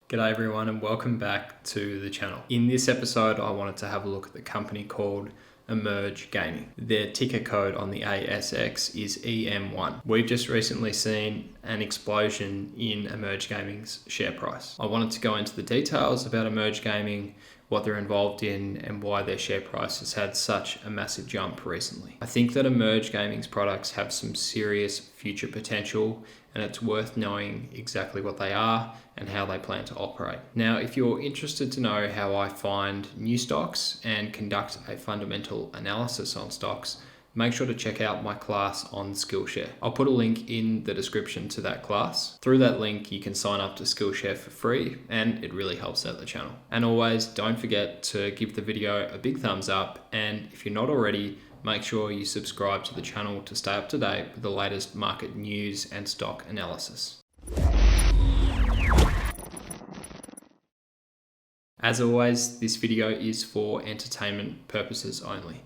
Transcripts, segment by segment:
G'day everyone and welcome back to the channel. In this episode I wanted to have a look at the company called Emerge Gaming. Their ticker code on the ASX is EM1. We've just recently seen an explosion in Emerge Gaming's share price. I wanted to go into the details about Emerge Gaming, what they're involved in, and why their share price has had such a massive jump recently. I think that Emerge Gaming's products have some serious future potential, and it's worth knowing exactly what they are and how they plan to operate. Now, if you're interested to know how I find new stocks and conduct a fundamental analysis on stocks, make sure to check out my class on Skillshare. I'll put a link in the description to that class. Through that link, you can sign up to Skillshare for free, and it really helps out the channel. And always, don't forget to give the video a big thumbs up, and if you're not already, make sure you subscribe to the channel to stay up to date with the latest market news and stock analysis. As always, this video is for entertainment purposes only.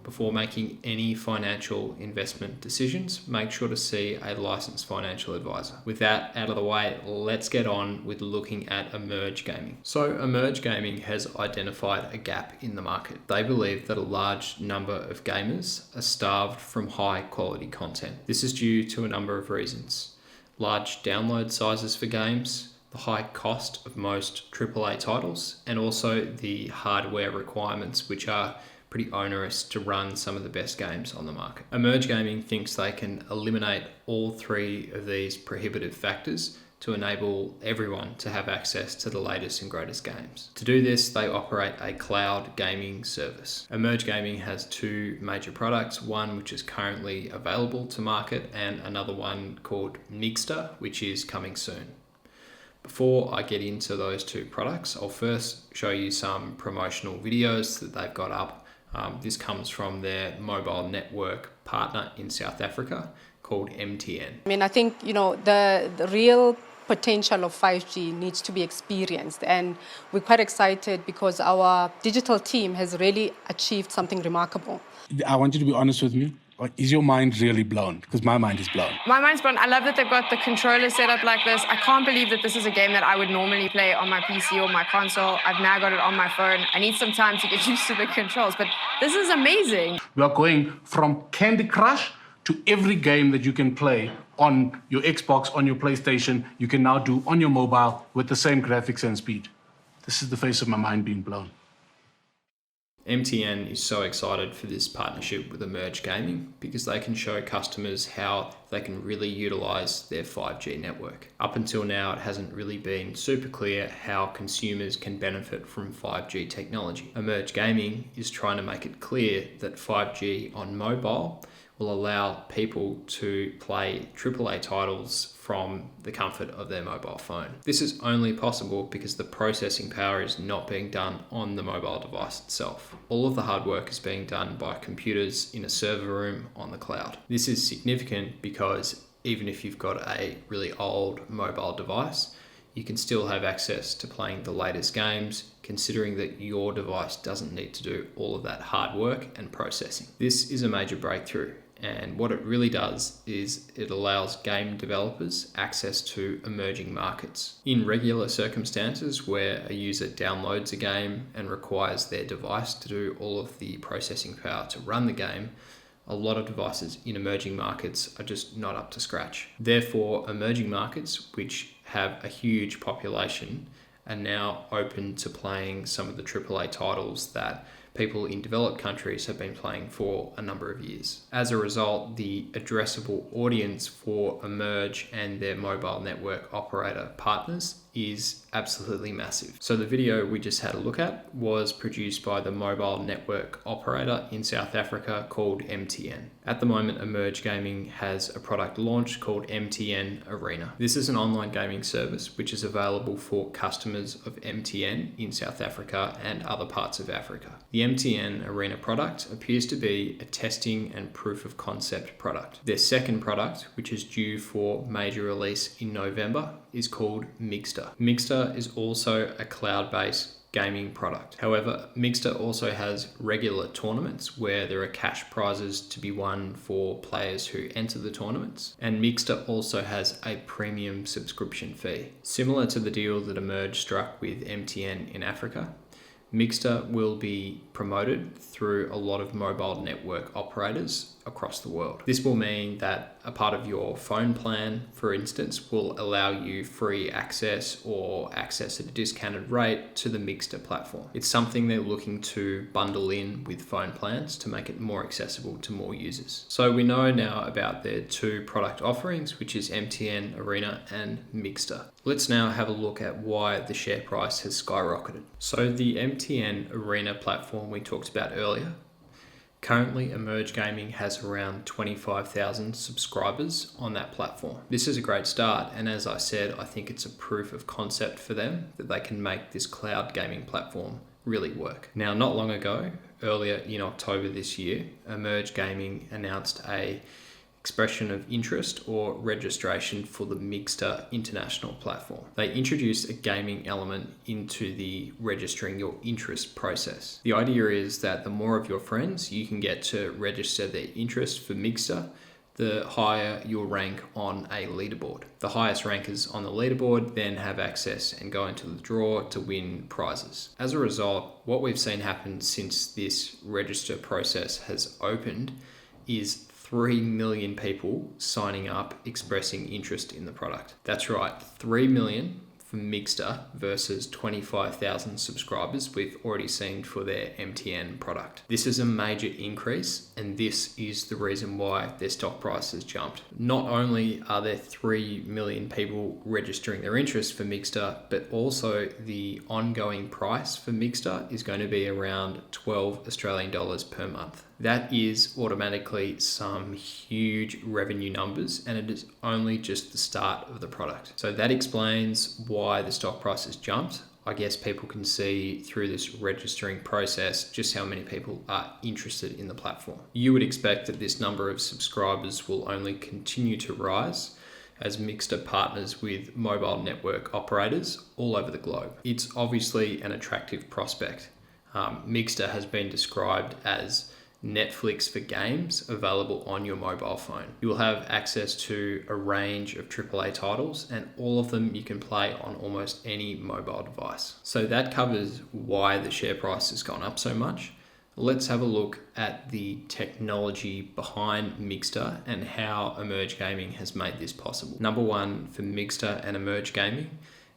Before making any financial investment decisions, make sure to see a licensed financial advisor. With that out of the way, let's get on with looking at Emerge Gaming. So Emerge Gaming has identified a gap in the market. They believe that a large number of gamers are starved from high quality content. This is due to a number of reasons. Large download sizes for games, the high cost of most AAA titles, and also the hardware requirements, which are pretty onerous to run some of the best games on the market. Emerge Gaming thinks they can eliminate all three of these prohibitive factors to enable everyone to have access to the latest and greatest games. To do this, they operate a cloud gaming service. Emerge Gaming has two major products, one which is currently available to market and another one called Miggster, which is coming soon. Before I get into those two products, I'll first show you some promotional videos that they've got up. This comes from their mobile network partner in South Africa called MTN. I think, the real potential of 5G needs to be experienced, and we're quite excited because our digital team has really achieved something remarkable. I want you to be honest with me. Is your mind really blown? Because my mind is blown. My mind's blown. I love that they've got the controller set up like this. I can't believe that this is a game that I would normally play on my PC or my console. I've now got it on my phone. I need some time to get used to the controls, but this is amazing. We are going from Candy Crush to every game that you can play on your Xbox, on your PlayStation, you can now do on your mobile with the same graphics and speed. This is the face of my mind being blown. MTN is so excited for this partnership with Emerge Gaming because they can show customers how they can really utilize their 5G network. Up until now, it hasn't really been super clear how consumers can benefit from 5G technology. Emerge Gaming is trying to make it clear that 5G on mobile will allow people to play AAA titles from the comfort of their mobile phone. This is only possible because the processing power is not being done on the mobile device itself. All of the hard work is being done by computers in a server room on the cloud. This is significant because even if you've got a really old mobile device, you can still have access to playing the latest games, considering that your device doesn't need to do all of that hard work and processing. This is a major breakthrough. And what it really does is it allows game developers access to emerging markets. In regular circumstances where a user downloads a game and requires their device to do all of the processing power to run the game, a lot of devices in emerging markets are just not up to scratch. Therefore, emerging markets, which have a huge population, are now open to playing some of the AAA titles that people in developed countries have been playing for a number of years. As a result, the addressable audience for Emerge and their mobile network operator partners is absolutely massive. So the video we just had a look at was produced by the mobile network operator in South Africa called MTN. At the moment, Emerge Gaming has a product launch called MTN Arena. This is an online gaming service which is available for customers of MTN in South Africa and other parts of Africa. The MTN Arena product appears to be a testing and proof of concept product. Their second product, which is due for major release in November, is called Miggster. Miggster is also a cloud-based gaming product. However, Miggster also has regular tournaments where there are cash prizes to be won for players who enter the tournaments. And Miggster also has a premium subscription fee. Similar to the deal that Emerge struck with MTN in Africa, Miggster will be promoted through a lot of mobile network operators across the world. This will mean that a part of your phone plan, for instance, will allow you free access or access at a discounted rate to the Miggster platform. It's something they're looking to bundle in with phone plans to make it more accessible to more users. So we know now about their two product offerings, which is MTN Arena and Miggster. Let's now have a look at why the share price has skyrocketed. So the MTN Arena platform we talked about earlier, currently Emerge Gaming has around 25,000 subscribers on that platform. This is a great start, and as I said, I think it's a proof of concept for them that they can make this cloud gaming platform really work. Now, not long ago, earlier in October this year, Emerge Gaming announced a expression of interest or registration for the Miggster international platform. They introduced a gaming element into the registering your interest process. The idea is that the more of your friends you can get to register their interest for Miggster, the higher your rank on a leaderboard. The highest rankers on the leaderboard then have access and go into the draw to win prizes. As a result, what we've seen happen since this register process has opened is 3 million people signing up expressing interest in the product. That's right, 3 million for Miggster versus 25,000 subscribers we've already seen for their MTN product. This is a major increase, and this is the reason why their stock price has jumped. Not only are there 3 million people registering their interest for Miggster, but also the ongoing price for Miggster is going to be around 12 Australian dollars per month. That is automatically some huge revenue numbers, and it is only just the start of the product. So that explains why the stock price has jumped. I guess people can see through this registering process just how many people are interested in the platform. You would expect that this number of subscribers will only continue to rise as Miggster partners with mobile network operators all over the globe. It's obviously an attractive prospect. Miggster has been described as Netflix for games available on your mobile phone. You will have access to a range of AAA titles, and all of them you can play on almost any mobile device. So that covers why the share price has gone up so much. Let's have a look at the technology behind Miggster and how Emerge Gaming has made this possible. Number one for Miggster and Emerge Gaming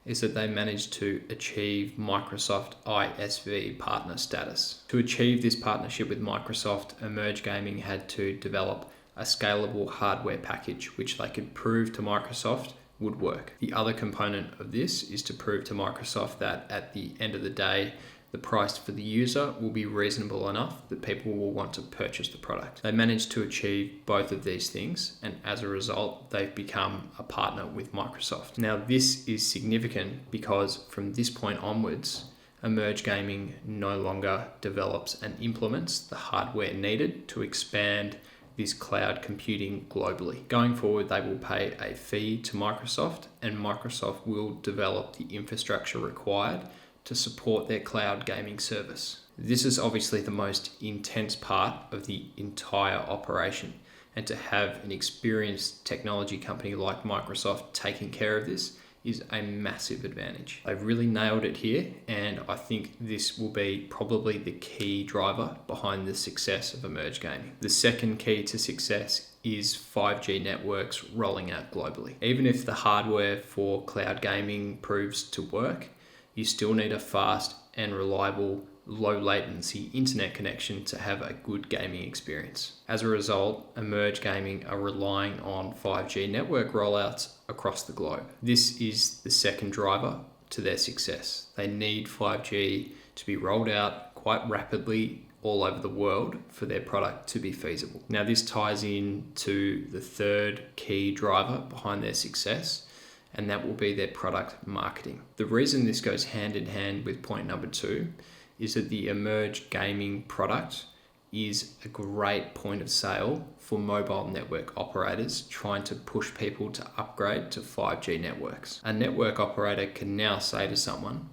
is that they managed to achieve Microsoft ISV partner status. To achieve this partnership with Microsoft, Emerge Gaming had to develop a scalable hardware package which they could prove to Microsoft would work. The other component of this is to prove to Microsoft that at the end of the day, the price for the user will be reasonable enough that people will want to purchase the product. They managed to achieve both of these things, and as a result, they've become a partner with Microsoft. Now, this is significant because from this point onwards, Emerge Gaming no longer develops and implements the hardware needed to expand this cloud computing globally. Going forward, they will pay a fee to Microsoft, and Microsoft will develop the infrastructure required to support their cloud gaming service. This is obviously the most intense part of the entire operation, and to have an experienced technology company like Microsoft taking care of this is a massive advantage. They've really nailed it here, and I think this will be probably the key driver behind the success of Emerge Gaming. The second key to success is 5G networks rolling out globally. Even if the hardware for cloud gaming proves to work, you still need a fast and reliable, low latency internet connection to have a good gaming experience. As a result, Emerge Gaming are relying on 5G network rollouts across the globe. This is the second driver to their success. They need 5G to be rolled out quite rapidly all over the world for their product to be feasible. Now, this ties in to the third key driver behind their success, and that will be their product marketing. The reason this goes hand in hand with point number two is that the Emerge Gaming product is a great point of sale for mobile network operators trying to push people to upgrade to 5G networks. A network operator can now say to someone,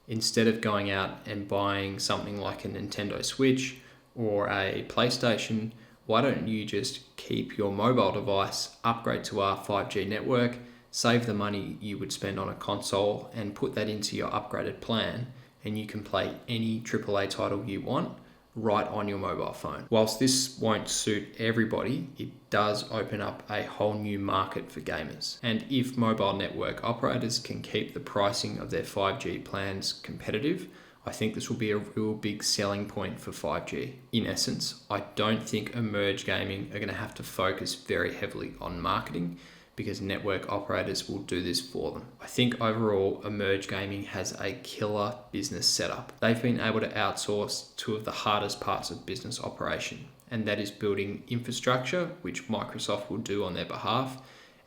instead of going out and buying something like a Nintendo Switch or a PlayStation, why don't you just keep your mobile device, upgrade to our 5G network, save the money you would spend on a console and put that into your upgraded plan, and you can play any AAA title you want right on your mobile phone. Whilst this won't suit everybody, it does open up a whole new market for gamers. And if mobile network operators can keep the pricing of their 5G plans competitive, I think this will be a real big selling point for 5G. In essence, I don't think Emerge Gaming are going to have to focus very heavily on marketing, because network operators will do this for them. I think overall, Emerge Gaming has a killer business setup. They've been able to outsource two of the hardest parts of business operation, and that is building infrastructure, which Microsoft will do on their behalf,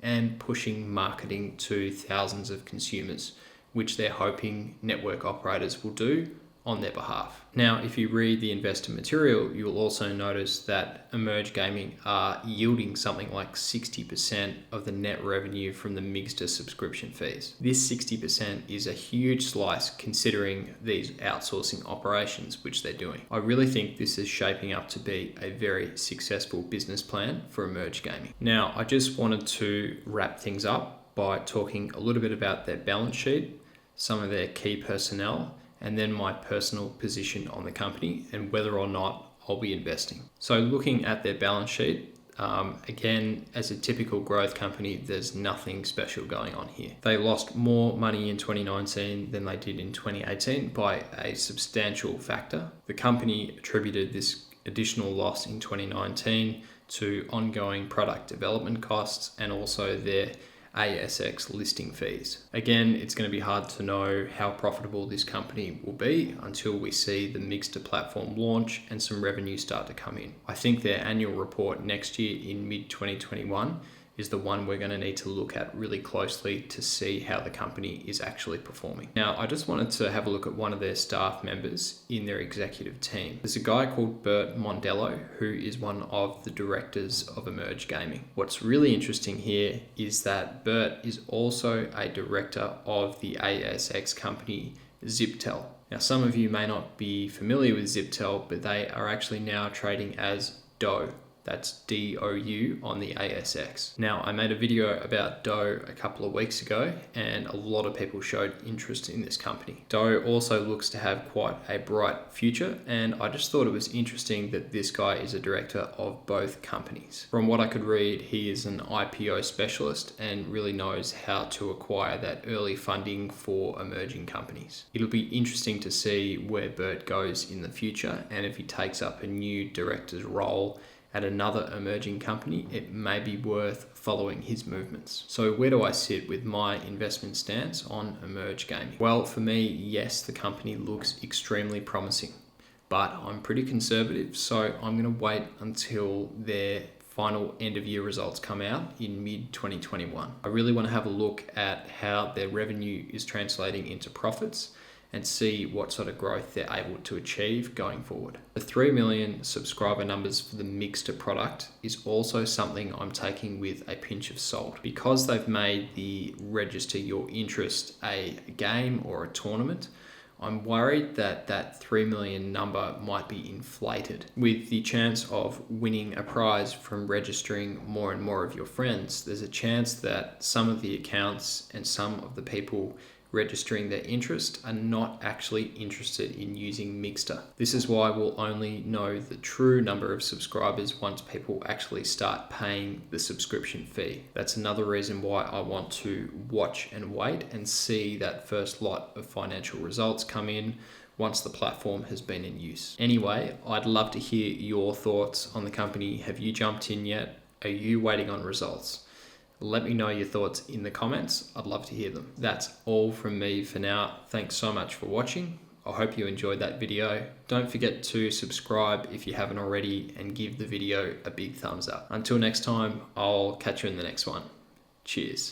and pushing marketing to thousands of consumers, which they're hoping network operators will do on their behalf. Now, if you read the investor material, you'll also notice that Emerge Gaming are yielding something like 60% of the net revenue from the Miggster subscription fees. This 60% is a huge slice considering these outsourcing operations which they're doing. I really think this is shaping up to be a very successful business plan for Emerge Gaming. Now, I just wanted to wrap things up by talking a little bit about their balance sheet, some of their key personnel, and then my personal position on the company and whether or not I'll be investing. So looking at their balance sheet, again, as a typical growth company, there's nothing special going on here. They lost more money in 2019 than they did in 2018 by a substantial factor. The company attributed this additional loss in 2019 to ongoing product development costs and also their ASX listing fees. Again, it's going to be hard to know how profitable this company will be until we see the Miggster platform launch and some revenue start to come in. I think their annual report next year in mid-2021 is the one we're going to need to look at really closely to see how the company is actually performing. Now, I just wanted to have a look at one of their staff members in their executive team. There's a guy called Bert Mondello, who is one of the directors of Emerge Gaming. What's really interesting here is that Bert is also a director of the ASX company Ziptel. Now, some of you may not be familiar with Ziptel, but they are actually now trading as DOU. That's DOU on the ASX. Now, I made a video about DOU a couple of weeks ago, and a lot of people showed interest in this company. DOU also looks to have quite a bright future, and I just thought it was interesting that this guy is a director of both companies. From what I could read, he is an IPO specialist and really knows how to acquire that early funding for emerging companies. It'll be interesting to see where Bert goes in the future, and if he takes up a new director's role at another emerging company, it may be worth following his movements. So where do I sit with my investment stance on Emerge Gaming? Well, for me, yes, the company looks extremely promising, but I'm pretty conservative, so I'm going to wait until their final end of year results come out in mid-2021. I really want to have a look at how their revenue is translating into profits and see what sort of growth they're able to achieve going forward. The 3 million subscriber numbers for the Miggster product is also something I'm taking with a pinch of salt. Because they've made the register your interest a game or a tournament, I'm worried that that 3 million number might be inflated. With the chance of winning a prize from registering more and more of your friends, there's a chance that some of the accounts and some of the people registering their interest are not actually interested in using Miggster. This is why we'll only know the true number of subscribers once people actually start paying the subscription fee. That's another reason why I want to watch and wait and see that first lot of financial results come in once the platform has been in use. Anyway, I'd love to hear your thoughts on the company. Have you jumped in yet? Are you waiting on results? Let me know your thoughts in the comments. I'd love to hear them. That's all from me for now. Thanks so much for watching. I hope you enjoyed that video. Don't forget to subscribe if you haven't already and give the video a big thumbs up. Until next time, I'll catch you in the next one. Cheers.